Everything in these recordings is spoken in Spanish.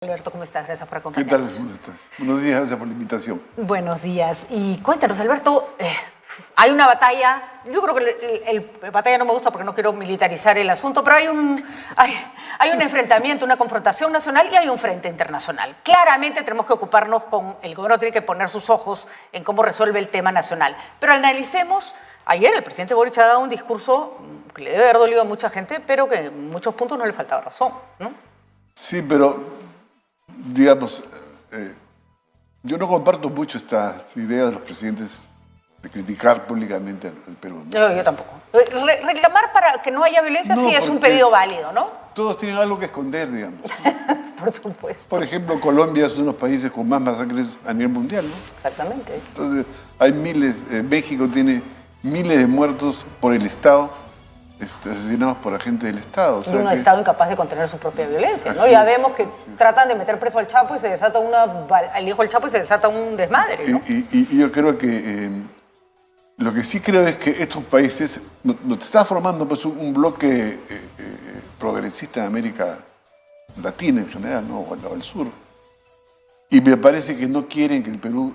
Alberto, ¿cómo estás? Gracias por ¿Qué acompañarnos. tal? ¿Cómo estás? Buenos días, gracias por la invitación. Buenos días. Y cuéntanos, Alberto, hay una batalla, yo creo que el batalla no me gusta porque no quiero militarizar el asunto, pero hay un enfrentamiento, una confrontación nacional y hay un frente internacional. Claramente tenemos que ocuparnos con, el gobierno tiene que poner sus ojos en cómo resuelve el tema nacional. Pero analicemos, ayer el presidente Boric ha dado un discurso que le debe haber dolido a mucha gente, pero que en muchos puntos no le faltaba razón, ¿no? Sí, pero digamos, yo no comparto mucho estas ideas de los presidentes de criticar públicamente al Perú, ¿no? Yo tampoco. Reclamar para que no haya violencia No, sí es un porque pedido válido, ¿no? Todos tienen algo que esconder, digamos. Por supuesto. Por ejemplo, Colombia es uno de los países con más masacres a nivel mundial, ¿no? Exactamente. Entonces, hay miles, México tiene miles de muertos por el Estado, asesinados por agentes del Estado. O Y sea un que, Estado incapaz de contener su propia violencia, ¿no? Así Ya es, vemos que así es. tratan de meter preso al Chapo y se desata al hijo del Chapo y se desata un desmadre, ¿no? y yo creo que lo que sí creo es que estos países, nos está formando pues un bloque progresista en América Latina en general, ¿no? O el sur. Y me parece que no quieren que el Perú,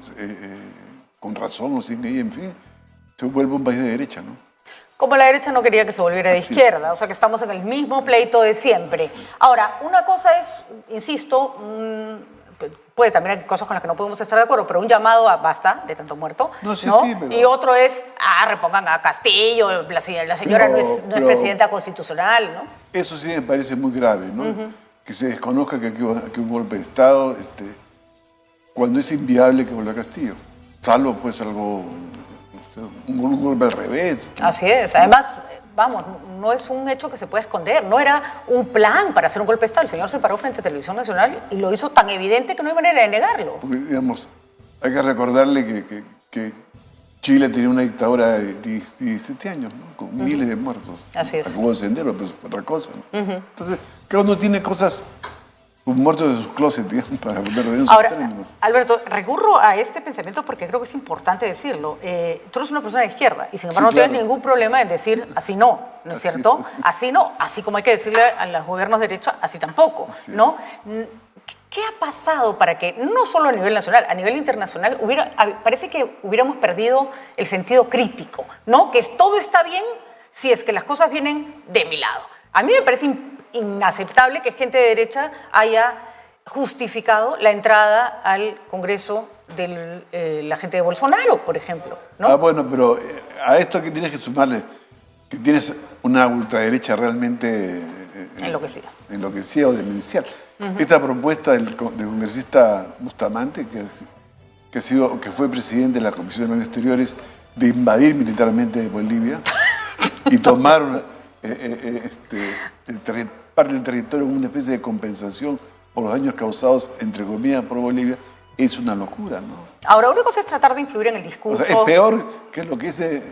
con razón o sin ella, en fin, se vuelva un país de derecha, ¿no? Como la derecha no quería que se volviera de Así izquierda, o sea que estamos en el mismo pleito de siempre. Ahora, una cosa es, insisto, puede también hay cosas con las que no podemos estar de acuerdo, pero un llamado a basta de tanto muerto, No, sí, ¿no? sí, pero- Y otro es, repongan a Castillo, la señora no es Pero- presidenta constitucional, ¿no? Eso sí me parece muy grave, ¿no? Que se desconozca que aquí hubo un golpe de Estado, cuando es inviable que vuelva a Castillo. Salvo pues algo, no sé, un golpe al revés. Así es. Además, vamos, no es un hecho que se pueda esconder. No era un plan para hacer un golpe de Estado. El señor se paró frente a Televisión Nacional y lo hizo tan evidente que no hay manera de negarlo. Porque, digamos, hay que recordarle que Chile tenía una dictadura de 17 años, ¿no? Con miles de muertos. Así es. Acabó de Sendero, pero es otra cosa, ¿no? Entonces, cada uno tiene cosas, muertos de sus closets, digamos, para ponerlo en sus Ahora, términos. Alberto, recurro a este pensamiento porque creo que es importante decirlo. Tú eres una persona de izquierda y sin embargo Sí, no claro. tienes ningún problema en decir así no, ¿no es Así. cierto? Así no, así como hay que decirle a los gobiernos de derecha, así tampoco, Así es. ¿no? ¿Qué ha pasado para que, no solo a nivel nacional, a nivel internacional, parece que hubiéramos perdido el sentido crítico, ¿no? Que todo está bien si es que las cosas vienen de mi lado. A mí me parece inaceptable que gente de derecha haya justificado la entrada al Congreso de la gente de Bolsonaro, por ejemplo, ¿no? Bueno, pero a esto que tienes que sumarle, que tienes una ultraderecha realmente enloquecida o demencial. Esta propuesta del congresista Bustamante, que fue presidente de la Comisión de Exteriores, de invadir militarmente Bolivia y tomar parte del territorio como una especie de compensación por los daños causados, entre comillas, por Bolivia, es una locura, ¿no? Ahora, una cosa es tratar de influir en el discurso. O sea, es peor que lo que dice,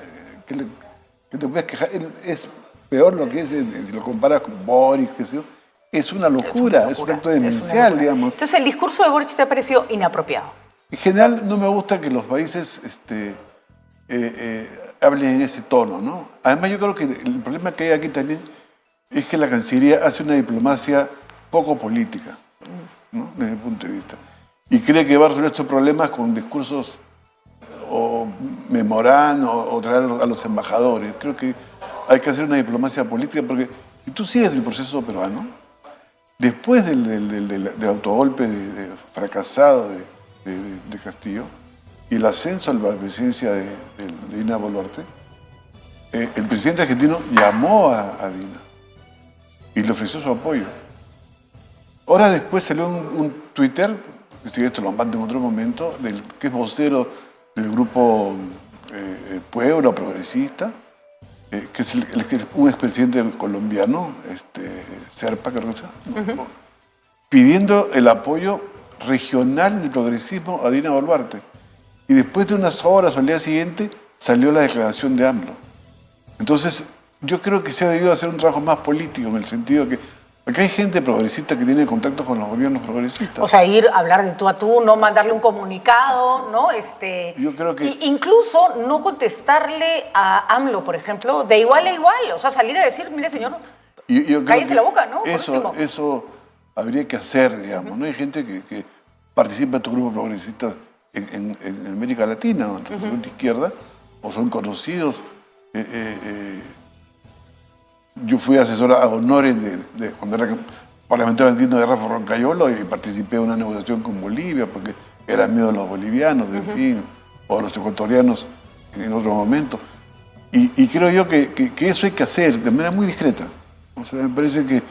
que te puedes quejar, es peor lo que es, si lo comparas con Boris, qué sé yo, es una locura, es un acto demencial, digamos. Entonces, el discurso de Boric te ha parecido inapropiado. En general, no me gusta que los países hablen en ese tono, ¿no? Además, yo creo que el problema que hay aquí también es que la Cancillería hace una diplomacia poco política, ¿no? Desde mi punto de vista. Y cree que va a resolver estos problemas con discursos o memorando o traer a los embajadores. Creo que hay que hacer una diplomacia política porque si tú sigues el proceso peruano, después del autogolpe fracasado de Castillo y el ascenso a la presidencia de Dina Boluarte, el presidente argentino llamó a Dina y le ofreció su apoyo. Horas después salió un Twitter, si esto lo mando en otro momento, que es vocero del grupo Pueblo Progresista, que es un expresidente colombiano, Serpa, creo que se llama, pidiendo el apoyo regional del progresismo a Dina Boluarte. Y después de unas horas o al día siguiente salió la declaración de AMLO. Entonces, yo creo que se ha debido hacer un trabajo más político en el sentido que acá hay gente progresista que tiene contacto con los gobiernos progresistas. O sea, ir a hablar de tú a tú, no mandarle un comunicado, ¿no? Yo creo que... Incluso no contestarle a AMLO, por ejemplo, de igual a igual. O sea, salir a decir, mire, señor, cállese la boca, ¿no? Por último. Eso habría que hacer, digamos, ¿no? Hay gente que participa en estos grupos progresistas en América Latina, o son de izquierda, o son conocidos. Yo fui asesor a honores cuando era parlamentario andino de Rafa Roncayolo y participé en una negociación con Bolivia porque era miedo de los bolivianos, en fin, o los ecuatorianos en otro momento. Y creo yo que eso hay que hacer de manera muy discreta. O sea, me parece que...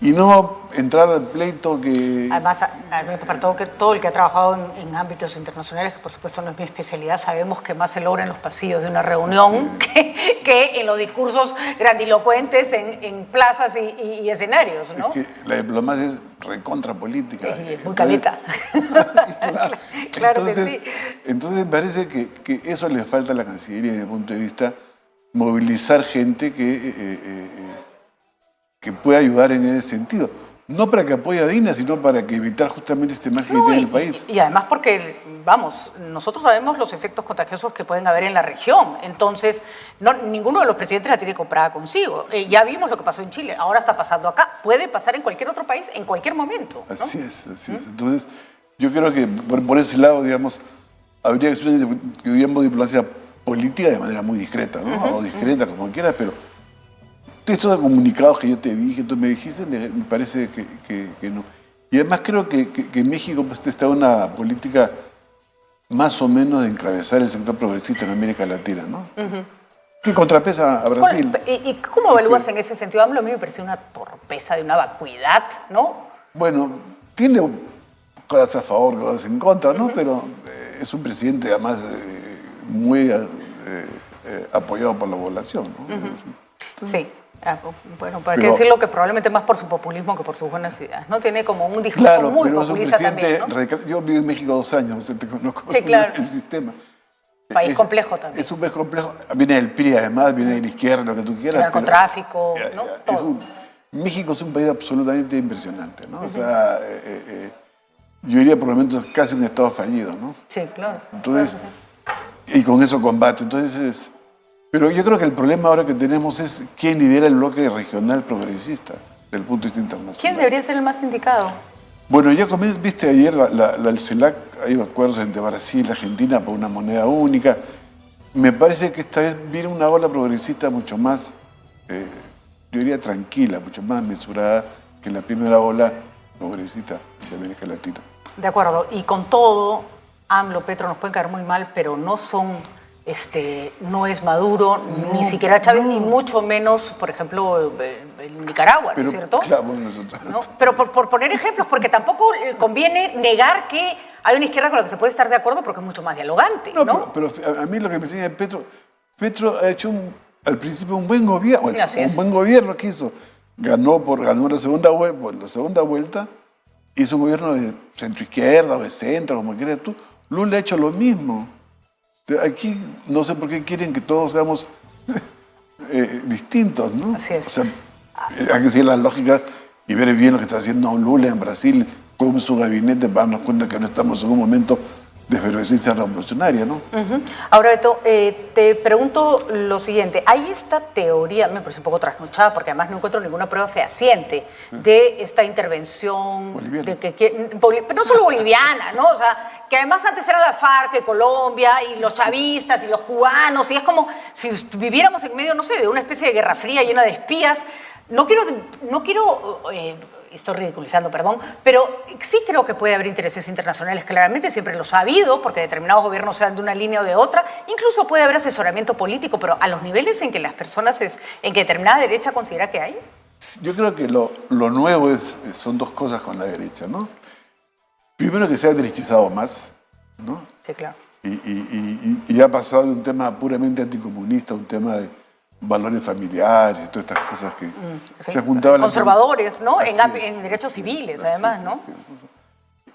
Y no entrar al pleito que... Además, Alberto, para todo el que ha trabajado en ámbitos internacionales, que por supuesto no es mi especialidad, sabemos que más se logra en los pasillos de una reunión que en los discursos grandilocuentes en plazas y escenarios, ¿no? Es que la diplomacia es recontra política. Sí, es muy caleta. Claro que sí. Entonces me parece que eso le falta a la Cancillería desde el punto de vista movilizar gente que pueda ayudar en ese sentido. No para que apoye a Dina, sino para que evitar justamente este imagen que tiene el país. Y además porque, vamos, nosotros sabemos los efectos contagiosos que pueden haber en la región. Entonces, ninguno de los presidentes la tiene comprada consigo. Ya vimos lo que pasó en Chile, ahora está pasando acá. Puede pasar en cualquier otro país, en cualquier momento, ¿no? Así es. Entonces, yo creo que por ese lado, digamos, habría que hacer diplomacia política de manera muy discreta, ¿no? O discreta, como quieras, pero estos comunicados que yo te dije, tú me dijiste, me parece que no. Y además creo que en México pues, está una política más o menos de encabezar el sector progresista en América Latina, ¿no? Que contrapesa a Brasil. ¿Y cómo evalúas en ese sentido? A mí me parece una torpeza, de una vacuidad, ¿no? Bueno, tiene cosas a favor, cosas en contra, ¿no? Pero es un presidente además muy apoyado por la población, ¿no? Sí. Bueno, para qué decirlo que probablemente más por su populismo que por sus buenas ideas, ¿no? Tiene como un discurso muy populista también, ¿no? Radical. Yo viví en México 2 años, te conozco el sistema. País complejo también. Es un país complejo. Viene del PRI además, viene de la izquierda, lo que tú quieras. Narcotráfico, ¿no? Todo. México es un país absolutamente impresionante, ¿no? O sea, yo diría por momentos casi un estado fallido, ¿no? Sí, claro. Entonces, y con eso combate. Entonces pero yo creo que el problema ahora que tenemos es quién lidera el bloque regional progresista desde el punto de vista internacional. ¿Quién debería ser el más indicado? Bueno, ya viste ayer el CELAC, hay acuerdos entre Brasil y Argentina por una moneda única. Me parece que esta vez viene una ola progresista mucho más, yo diría tranquila, mucho más mesurada que la primera ola progresista de América Latina. De acuerdo, y con todo, AMLO, Petro nos pueden caer muy mal, pero no son... no es Maduro, ni siquiera Chávez, ni mucho menos, por ejemplo, en Nicaragua, ¿no es cierto? Claro, bueno, ¿no? Pero por poner ejemplos, porque tampoco conviene negar que hay una izquierda con la que se puede estar de acuerdo porque es mucho más dialogante, ¿no? Pero a mí lo que me enseña es Petro ha hecho al principio un buen gobierno, un buen gobierno que hizo. Ganó la segunda vuelta, hizo un gobierno de centro-izquierda o de centro, como quieras tú. Lula ha hecho lo mismo. Aquí no sé por qué quieren que todos seamos distintos, ¿no? Así es. O sea, hay que seguir las lógicas y ver bien lo que está haciendo Lula en Brasil, con su gabinete, para darnos cuenta que no estamos en un momento de efervescencia revolucionaria, ¿no? Ahora, Beto, te pregunto lo siguiente. Hay esta teoría, me parece un poco trasnochada, porque además no encuentro ninguna prueba fehaciente de esta intervención boliviana. Pero no solo boliviana, ¿no? O sea, que además antes era la FARC, Colombia, y los chavistas, y los cubanos, y es como si viviéramos en medio, no sé, de una especie de guerra fría llena de espías. No quiero estoy ridiculizando, perdón, pero sí creo que puede haber intereses internacionales, claramente, siempre los ha habido, porque determinados gobiernos sean de una línea o de otra, incluso puede haber asesoramiento político, pero a los niveles en que las personas, en que determinada derecha considera que hay. Yo creo que lo nuevo son 2 cosas con la derecha, ¿no? Primero que se ha derechizado más, ¿no? Sí, claro. Y ha pasado de un tema puramente anticomunista a un tema de valores familiares y todas estas cosas que se han juntado. Conservadores, ¿no? En derechos civiles, además, ¿no?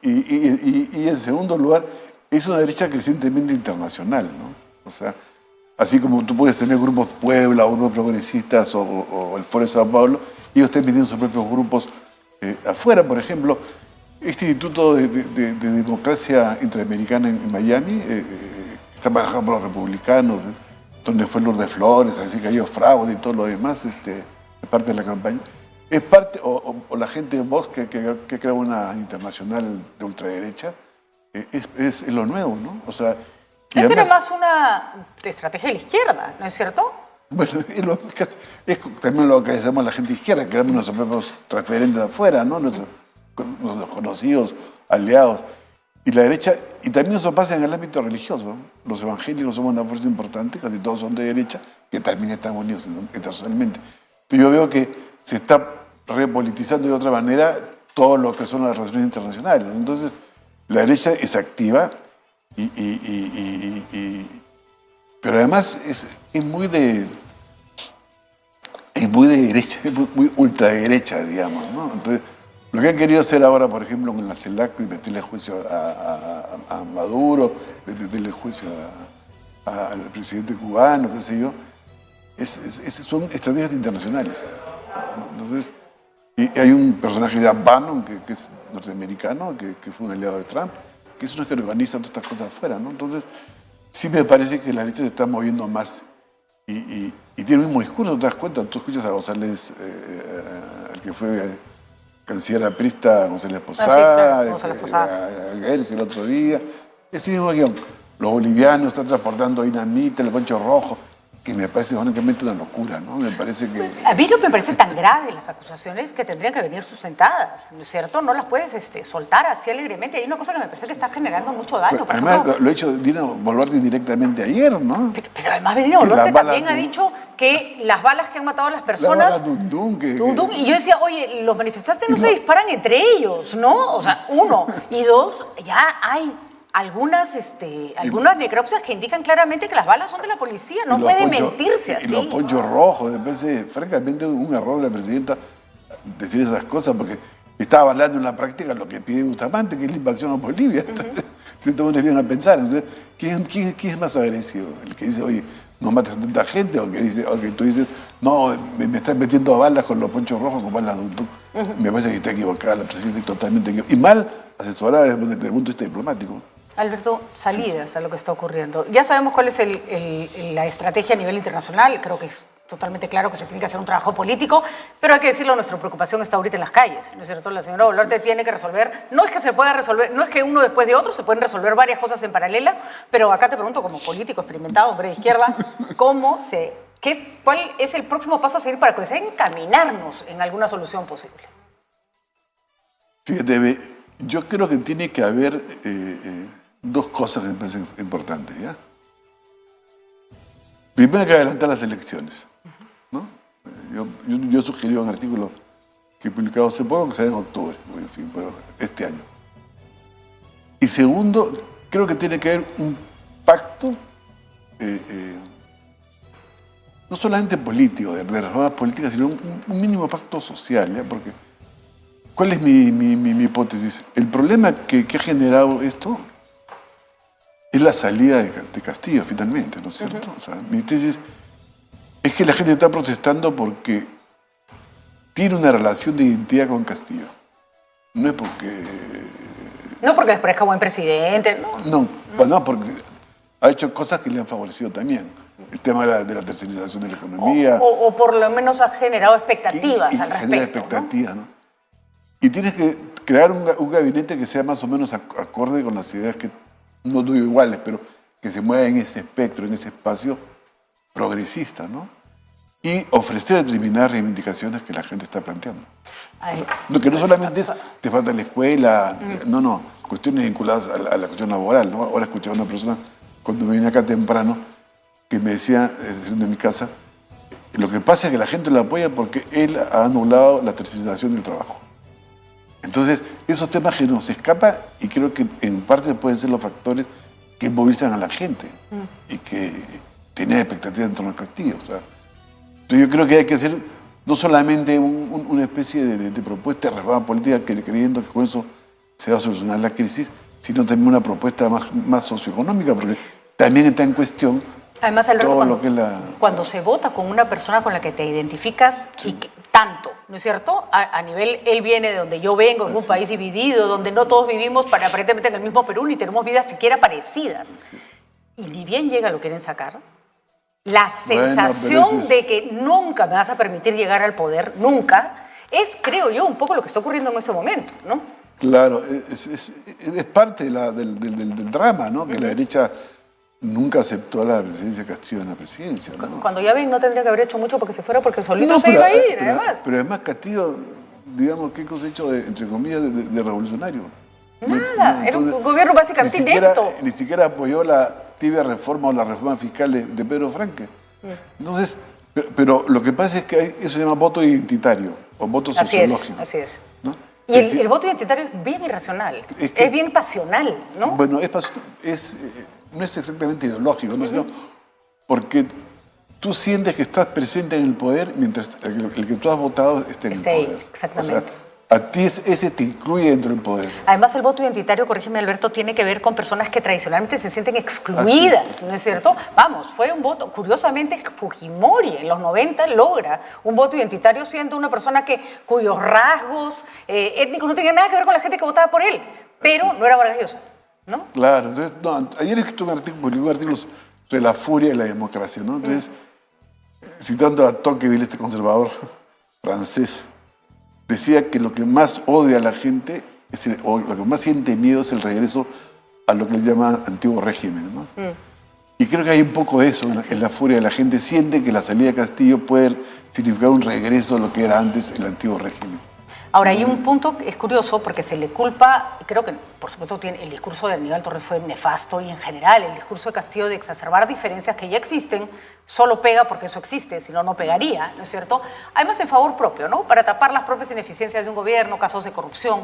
Y en segundo lugar, es una derecha crecientemente internacional, ¿no? O sea, así como tú puedes tener grupos Puebla o grupos progresistas o el Foro de Sao Paulo, ellos están pidiendo sus propios grupos afuera. Por ejemplo, este Instituto de Democracia Interamericana en Miami, que está manejado por los republicanos, donde fue Lourdes Flores, así que hay fraude y todo lo demás, de parte de la campaña. es parte, o la gente de Vox que crea una internacional de ultraderecha, es lo nuevo, ¿no? O sea, y Eso era además, más una estrategia de la izquierda, ¿no es cierto? bueno, es también lo que hacemos la gente izquierda, creamos nuestros propios referentes afuera, ¿no? Nuestros conocidos, aliados. Y la derecha, y también eso pasa en el ámbito religioso, ¿no? Los evangélicos somos una fuerza importante, casi todos son de derecha, que también están unidos internacionalmente. Pero yo veo que se está repolitizando de otra manera todo lo que son las relaciones internacionales, ¿no? Entonces, la derecha es activa, pero además es muy de derecha, es muy ultraderecha, digamos, ¿no? Entonces, lo que han querido hacer ahora, por ejemplo, en la CELAC, de meterle juicio a Maduro, de meterle juicio al presidente cubano, qué sé yo, son estrategias internacionales, ¿no? Entonces, y hay un personaje de Bannon, que es norteamericano, que fue un aliado de Trump, que es uno que organiza todas estas cosas afuera, ¿no? Entonces, sí me parece que la derecha se está moviendo más y tiene el mismo discurso, ¿te das cuenta? Tú escuchas a González, el que fue canciller aprista, González Posada, a Gers el otro día, ese mismo guión. Los bolivianos están transportando dinamita, el poncho rojo, que me parece francamente una locura, ¿no? Me parece que... A mí no me parece tan grave las acusaciones que tendrían que venir sustentadas, ¿no es cierto? No las puedes soltar así alegremente. Hay una cosa que me parece que está generando mucho daño. Por además, ejemplo, lo ha hecho Dina Boluarte directamente ayer, ¿no? Pero además Dina Boluarte también ha dicho que las balas que han matado a las personas... La bala Dundún, y yo decía, oye, los manifestantes no se disparan entre ellos, ¿no? O sea, uno. Y dos, ya hay algunas necropsias que indican claramente que las balas son de la policía. No puede mentirse así. Y los ponchos rojos, me parece francamente un error de la presidenta decir esas cosas, porque estaba hablando en la práctica lo que pide Bustamante, que es la invasión a Bolivia. Entonces, se toman bien a pensar. Entonces, ¿quién es más agresivo? ¿El que dice, oye, no mates a tanta gente? ¿O que tú dices, no, me estás metiendo a balas con los ponchos rojos, con balas de un... Me parece que está equivocada la presidenta, totalmente equivocada. Y mal asesorada desde el punto de vista diplomático. Alberto, salidas a lo que está ocurriendo. Ya sabemos cuál es la estrategia a nivel internacional. Creo que es totalmente claro que se tiene que hacer un trabajo político, pero hay que decirlo, nuestra preocupación está ahorita en las calles, ¿no es cierto? La señora Boluarte tiene que resolver, no es que se pueda resolver, no es que uno después de otro, se pueden resolver varias cosas en paralela, pero acá te pregunto, como político experimentado, hombre de izquierda, ¿cuál es el próximo paso a seguir para que se encaminarnos en alguna solución posible? Fíjate, yo creo que tiene que haber dos cosas que me parecen importantes, ¿ya? Primero hay que adelantar las elecciones, ¿no? Yo sugerí un artículo que he publicado hace poco, que sea en octubre, en fin, pero este año. Y segundo, creo que tiene que haber un pacto, no solamente político, de reformas políticas, sino un mínimo pacto social, ¿ya? Porque, ¿cuál es mi hipótesis? El problema que ha generado esto es la salida de Castillo, finalmente, ¿no es cierto? O sea, mi tesis es que la gente está protestando porque tiene una relación de identidad con Castillo. No es porque... No porque les parezca buen presidente, ¿no? No, porque ha hecho cosas que le han favorecido también. El tema de la tercerización de la economía. O por lo menos ha generado expectativas al respecto. Genera expectativas, ¿no? Y tienes que crear un gabinete que sea más o menos acorde con las ideas que, no digo iguales, pero que se mueva en ese espectro, en ese espacio progresista, ¿no? Y ofrecer determinadas reivindicaciones que la gente está planteando. O sea, que no solamente es, te falta la escuela, no, cuestiones vinculadas a la cuestión laboral, ¿no? Ahora escuché a una persona, cuando me vine acá temprano, que me decía, de mi casa, lo que pasa es que la gente lo apoya porque él ha anulado la tercerización del trabajo. Entonces, esos temas que nos escapan y creo que en parte pueden ser los factores que movilizan a la gente y que tienen expectativas en torno al Castillo. O sea, yo creo que hay que hacer no solamente una especie de propuesta de reforma política creyendo que con eso se va a solucionar la crisis, sino también una propuesta más socioeconómica, porque también está en cuestión. Además, Alberto, cuando se se vota con una persona con la que te identificas y tanto, ¿no es cierto? A nivel, él viene de donde yo vengo, en un país dividido, donde no todos vivimos aparentemente en el mismo Perú, ni tenemos vidas siquiera parecidas. Y ni bien llega lo quieren sacar. La sensación de que nunca me vas a permitir llegar al poder, nunca, es, creo yo, un poco lo que está ocurriendo en este momento, ¿no? Claro, es parte del drama, ¿no? Que la derecha nunca aceptó la presidencia de Castillo en la presidencia, ¿no? Cuando ya ven, no tendría que haber hecho mucho porque se fuera, porque solito se iba a ir, además. Pero además Castillo, digamos, ¿qué cosa ha hecho, entre comillas, de revolucionario? Nada, era un gobierno básicamente inepto. Ni siquiera apoyó la tibia reforma o la reforma fiscal de Pedro Franque. Entonces, pero lo que pasa es que eso se llama voto identitario o voto sociológico. Así es. ¿No? Y el voto identitario es bien irracional, es bien pasional, ¿no? Bueno, no es exactamente ideológico, ¿no? Sino porque tú sientes que estás presente en el poder mientras el que tú has votado esté en el poder. Ahí, exactamente. O sea, a ti ese te incluye dentro del poder. Además, el voto identitario, corrígeme Alberto, tiene que ver con personas que tradicionalmente se sienten excluidas, ¿no es cierto? Vamos, fue un voto, curiosamente Fujimori en los 90 logra un voto identitario siendo una persona cuyos rasgos étnicos no tenían nada que ver con la gente que votaba por él, pero no era Vargas Llosa, ¿no? Claro, entonces, ayer escribí publicó un artículo sobre la furia de la democracia, ¿no? Entonces, citando a Tocqueville, este conservador francés, decía que lo que más odia a la gente, o lo que más siente miedo es el regreso a lo que él llama antiguo régimen, ¿no? Y creo que hay un poco de eso en la furia de la gente. Siente que la salida de Castillo puede significar un regreso a lo que era antes el antiguo régimen. Ahora, hay un punto que es curioso porque se le culpa, y creo que por supuesto el discurso de Aníbal Torres fue nefasto y en general el discurso de Castillo de exacerbar diferencias que ya existen solo pega porque eso existe, si no, no pegaría, ¿no es cierto? Además en favor propio, ¿no? Para tapar las propias ineficiencias de un gobierno, casos de corrupción.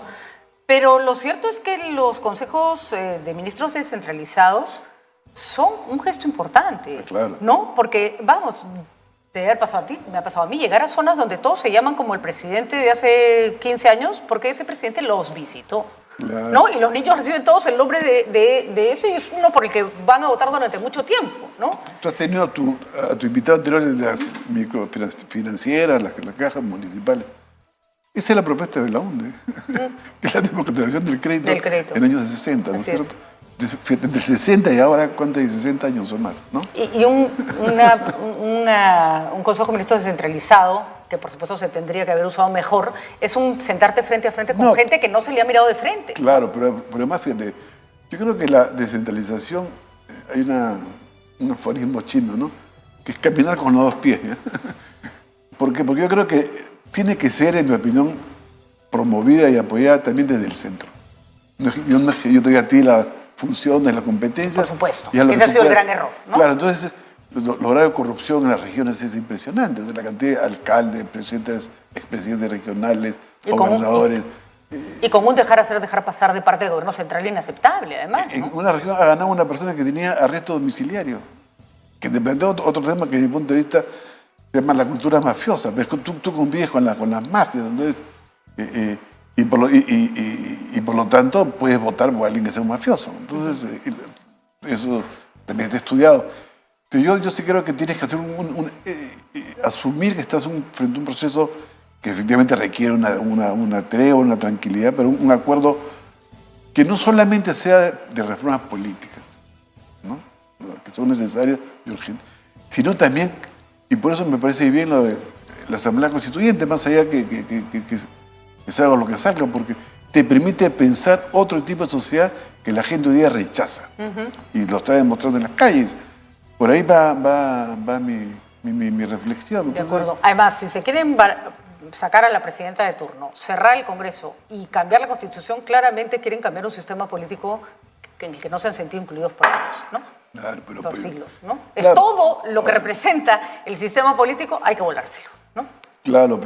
Pero lo cierto es que los consejos de ministros descentralizados son un gesto importante, claro. ¿no? Porque, vamos, te debe haber pasado a ti, me ha pasado a mí, llegar a zonas donde todos se llaman como el presidente de hace 15 años porque ese presidente los visitó, claro, ¿no? Y los niños reciben todos el nombre de ese y es uno por el que van a votar durante mucho tiempo, ¿no? Tú has tenido a tu invitado anterior en las microfinancieras, las cajas municipales. Esa es la propuesta de la UNDE, que es la democratización del crédito en los años 60, ¿no es cierto? Entre 60 y ahora, ¿cuánto hay? 60 años o más, ¿no? Y un Consejo de Ministros descentralizado, que por supuesto se tendría que haber usado mejor, es un sentarte frente a frente con gente que no se le ha mirado de frente. Claro, pero además, fíjate, yo creo que la descentralización, hay un aforismo chino, ¿no? Que es caminar con los dos pies, ¿ya? ¿Por qué? Porque yo creo que tiene que ser, en mi opinión, promovida y apoyada también desde el centro. Yo te doy a ti la función de la competencia. Por supuesto, ese ha sido el gran error, ¿no? Claro, entonces los grados de corrupción en las regiones es impresionante. La cantidad de alcaldes, presidentes, expresidentes regionales, gobernadores. Y con un dejar pasar de parte del gobierno central inaceptable, además, ¿no? En una región ha ganado una persona que tenía arresto domiciliario, que te plantea otro tema que desde mi punto de vista se llama la cultura mafiosa. Tú convives con las mafias, entonces... Y por lo tanto puedes votar por alguien que sea un mafioso. Entonces, eso también está estudiado. Pero yo sí creo que tienes que hacer asumir que estás frente a un proceso que efectivamente requiere una tregua, una tranquilidad, pero un acuerdo que no solamente sea de reformas políticas, ¿no? Que son necesarias y urgentes, sino también, y por eso me parece bien lo de la Asamblea Constituyente, más allá que salga lo que salga, porque te permite pensar otro tipo de sociedad que la gente hoy día rechaza. Y lo está demostrando en las calles. Por ahí va mi reflexión. De acuerdo. Además, si se quieren sacar a la presidenta de turno, cerrar el Congreso y cambiar la Constitución, claramente quieren cambiar un sistema político en el que no se han sentido incluidos por años, ¿no? Claro, por siglos, ¿no? Claro, es todo lo que representa el sistema político, hay que volárselo, ¿no? Claro,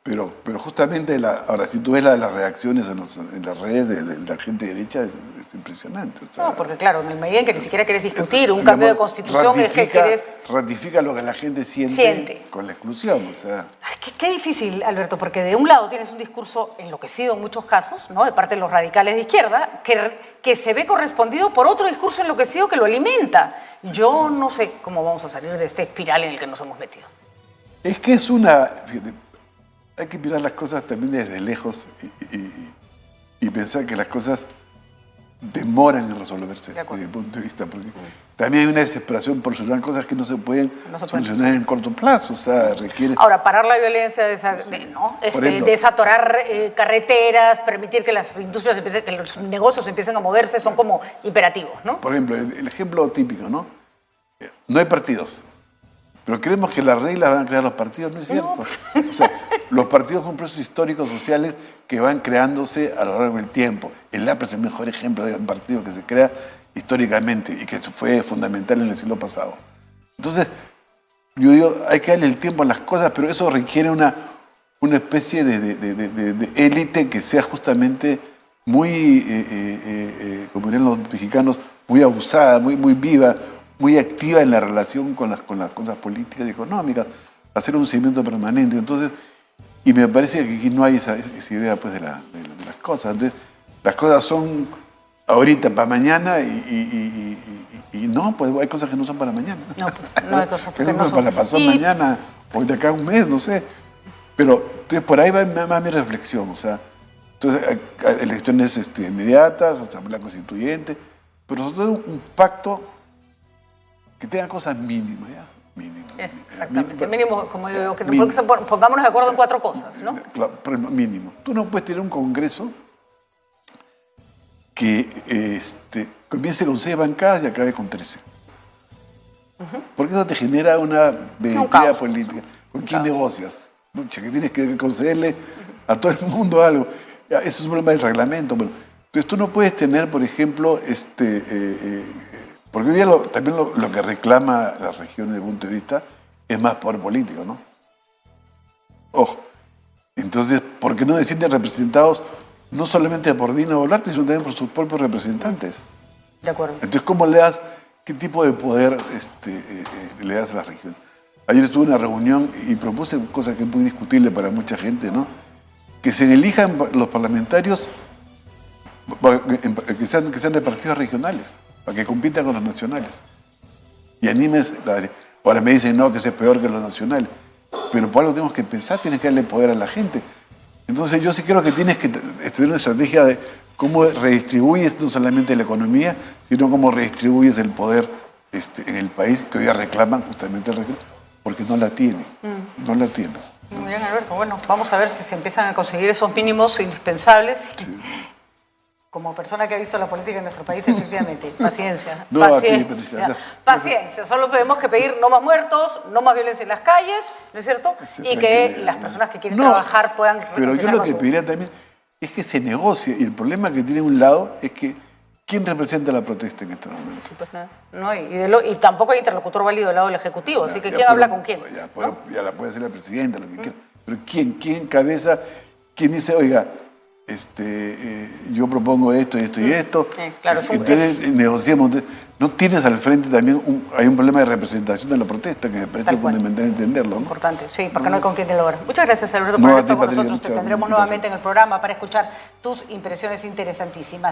pero justamente, ahora si tú ves las reacciones en las redes de la gente derecha, es impresionante. O sea, no, porque claro, en la medida en que ni siquiera quieres discutir un cambio de constitución, es que quieres... Ratifica lo que la gente siente. Con la exclusión, o sea... Ay, qué difícil, Alberto, porque de un lado tienes un discurso enloquecido en muchos casos, ¿no? De parte de los radicales de izquierda, que se ve correspondido por otro discurso enloquecido que lo alimenta. Yo no sé cómo vamos a salir de esta espiral en el que nos hemos metido. Es que fíjate, hay que mirar las cosas también desde lejos y pensar que las cosas demoran en resolverse desde mi punto de vista, porque también hay una desesperación por solucionar cosas que no se pueden solucionar en corto plazo, o sea, requiere... Ahora, parar la violencia, desatorar carreteras, permitir que las industrias que los negocios empiecen a moverse, son como imperativos, ¿no? Por ejemplo, el ejemplo típico, ¿no? No hay partidos, pero creemos que las reglas van a crear los partidos, no es cierto. No. O sea, los partidos son procesos históricos, sociales, que van creándose a lo largo del tiempo. El APRA es el mejor ejemplo de un partido que se crea históricamente y que fue fundamental en el siglo pasado. Entonces, yo digo, hay que darle el tiempo a las cosas, pero eso requiere una especie de élite que sea justamente muy, como dirían los mexicanos, muy abusada, muy viva, muy activa en la relación con las cosas políticas y económicas, hacer un seguimiento permanente. Entonces, y me parece que aquí no hay esa idea pues, de las cosas. Entonces, las cosas son ahorita para mañana y no, pues hay cosas que no son para mañana. No, pues no hay cosas que no son. Para pasar mañana o de acá a un mes, no sé. Pero entonces, por ahí va más mi reflexión. O sea, entonces, elecciones inmediatas, asamblea constituyente, pero sobre todo un pacto que tenga cosas mínimas, ¿ya? Mínimo. Exactamente. Mínimo, como digo, que pongámonos de acuerdo en 4 cosas, ¿no? Claro, mínimo. Tú no puedes tener un congreso que comience con 6 bancadas y acabe con 13. Porque eso te genera una veintilla política. ¿Con quién negocias? Mucha, que tienes que concederle a todo el mundo algo. Eso es un problema del reglamento. Bueno, entonces tú no puedes tener, por ejemplo, porque hoy día también lo que reclama la región desde el punto de vista es más poder político, ¿no? Ojo. Entonces, ¿por qué no se sienten representados no solamente por Dina Boluarte, sino también por sus propios representantes? De acuerdo. Entonces, ¿cómo le das, qué tipo de poder le das a la región? Ayer estuve en una reunión y propuse cosas que es muy discutible para mucha gente, ¿no? Que se elijan los parlamentarios que sean de partidos regionales, para que compitan con los nacionales. Y animes, ahora me dicen no, que eso es peor que los nacionales, pero por algo tenemos que pensar, tienes que darle poder a la gente. Entonces yo sí creo que tienes que tener una estrategia de cómo redistribuyes no solamente la economía, sino cómo redistribuyes el poder en el país, que hoy día reclaman justamente el región, porque no la tiene, no la tiene. Muy bien, Alberto. Bueno, vamos a ver si se empiezan a conseguir esos mínimos indispensables. Sí. Como persona que ha visto la política en nuestro país, efectivamente, paciencia. No, paciencia. Paciencia. Solo tenemos que pedir no más muertos, no más violencia en las calles, ¿no es cierto? Y que las personas que quieren trabajar puedan... Pero yo lo que pediría también es que se negocie. Y el problema que tiene un lado es que ¿quién representa la protesta en este momento? Sí, pues no, y tampoco hay interlocutor válido del lado del Ejecutivo, así que ¿quién habla con quién? Ya la puede hacer la presidenta, lo que quiera. Pero ¿quién encabeza? ¿Quién dice, oiga, yo propongo esto y esto y esto? Claro, entonces negociamos. ¿No tienes al frente también hay un problema de representación de la protesta que me parece fundamental entenderlo, ¿no? Importante, sí, porque no hay con quién lograr. Muchas gracias, Alberto, por haber estado con nosotros. Te tendremos nuevamente en el programa para escuchar tus impresiones interesantísimas.